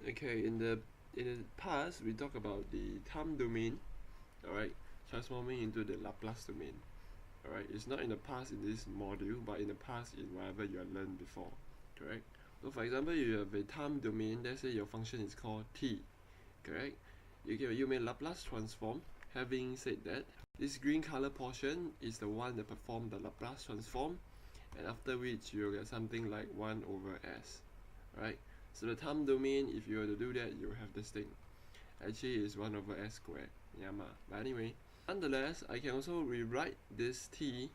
Okay, in the past we talked about the time domain, alright, transforming into the Laplace domain. Alright, it's not in the past in this module, but in the past in whatever you have learned before, correct? So for example, you have a time domain, let's say your function is called t, correct? You may Laplace transform. Having said that, this green color portion is the one that performs the Laplace transform, and after which you'll get something like 1 over s, right? So the time domain, if you were to do that, you have this thing. Actually, it's 1 over s squared. Yeah, but anyway, nonetheless, I can also rewrite this t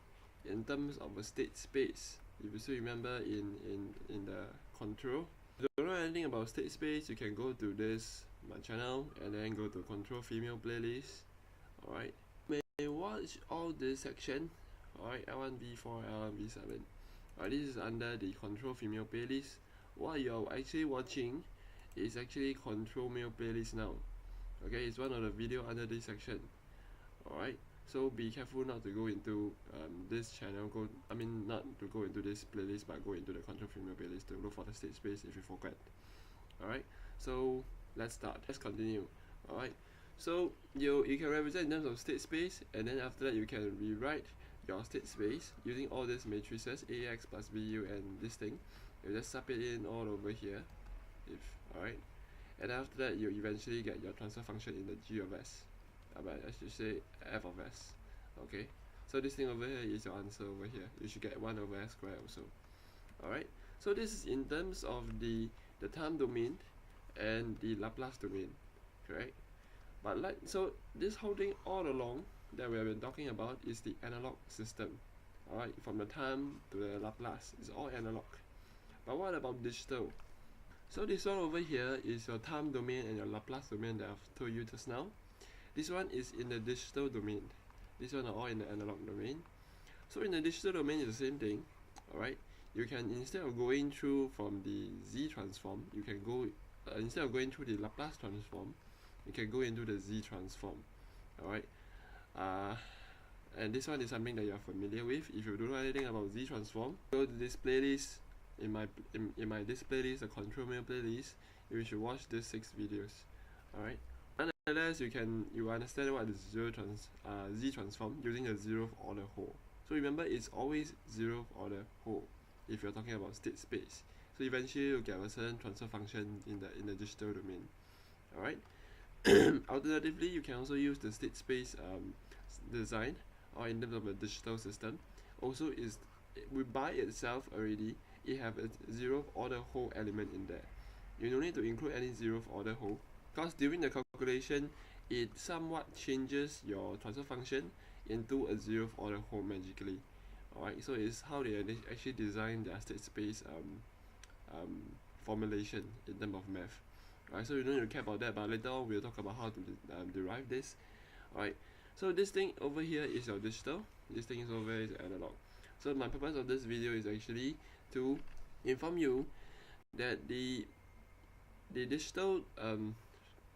in terms of a state space. If you still remember in the control, if you don't know anything about state space, you can go to this my channel and then go to control female playlist. Alright, you may watch all this section. Alright, l10v4, l10v7. Alright, this is under the control female playlist. What you're actually watching is actually control male playlist now. Okay, it's one of the video under this section. Alright, so be careful not to go into this channel, not to go into this playlist, but go into the control female playlist to look for the state space if you forget. Alright, so let's continue. Alright, so you can represent in terms of state space, and then after that you can rewrite your state space using all these matrices ax plus bu and this thing. You just sub it in all over here, alright, and after that you eventually get your transfer function in the g of s, but I should say f of s. Okay, so this thing over here is your answer over here. You should get 1 over s squared also. Alright, so this is in terms of the time domain and the Laplace domain, correct? But so this whole thing all along that we have been talking about is the analog system. Alright, from the time to the Laplace, it's all analog. But what about digital? So this one over here is your time domain and your Laplace domain that I've told you just now. This one is in the digital domain. This one are all in the analog domain. So in the digital domain it's the same thing. Alright, you can, instead of going through from the z transform, you can go instead of going through the Laplace transform, you can go into the z transform. Alright, and this one is something that you're familiar with. If you don't know anything about z transform, go to this playlist. In my this playlist, the control male playlist, you should watch these 6 videos. Alright, nonetheless, you understand what is z transform using the 0th order whole. So remember, it's always 0th order whole if you're talking about state space. So eventually you'll get a certain transfer function in the digital domain. Alright. Alternatively, you can also use the state space design, or in terms of a digital system. Also, by itself already, it have a 0th order whole element in there. You don't need to include any 0th order whole, because during the calculation it somewhat changes your transfer function into a 0th order whole magically. Alright, so it's how they actually design their state space formulation in terms of math. Alright, so you don't need to care about that, but later on we'll talk about how to derive this. Alright, so this thing over here is your digital, this thing is over here is analog. So my purpose of this video is actually to inform you that the digital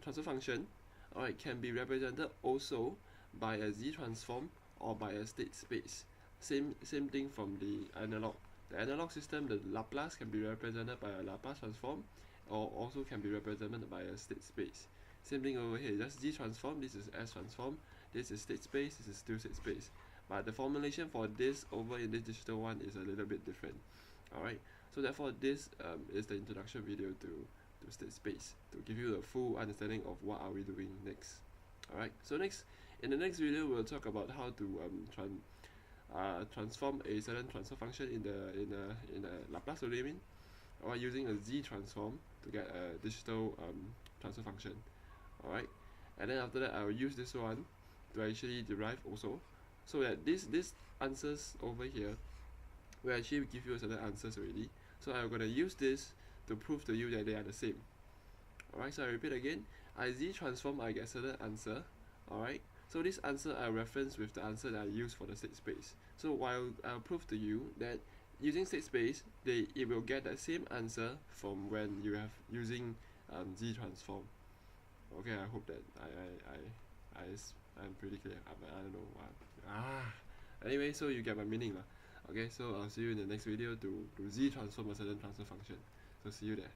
transfer function, alright, can be represented also by a z transform or by a state space. Same thing from the analog. The analog system, the Laplace can be represented by a Laplace transform, or also can be represented by a state space. Same thing over here, just z transform, this is s transform, this is state space, this is still state space. But the formulation for this over in this digital one is a little bit different. Alright, so therefore this is the introduction video to state space, to give you a full understanding of what are we doing next. Alright, so in the next video we'll talk about how to transform a certain transfer function in the Laplace domain, or using a z transform to get a digital transfer function. Alright, and then after that I will use this one to actually derive also, so that these answers over here will actually give you certain answers already. So I'm going to use this to prove to you that they are the same. Alright, so I repeat again, I z transform, I get certain answer. Alright, so this answer I reference with the answer that I use for the state space. So while I'll prove to you that using state space, it will get the same answer from when you have using z transform. Okay, I hope that I'm pretty clear. I don't know what. Anyway, so you get my meaning lah. Okay, so I'll see you in the next video to z transform a certain transfer function. So see you there.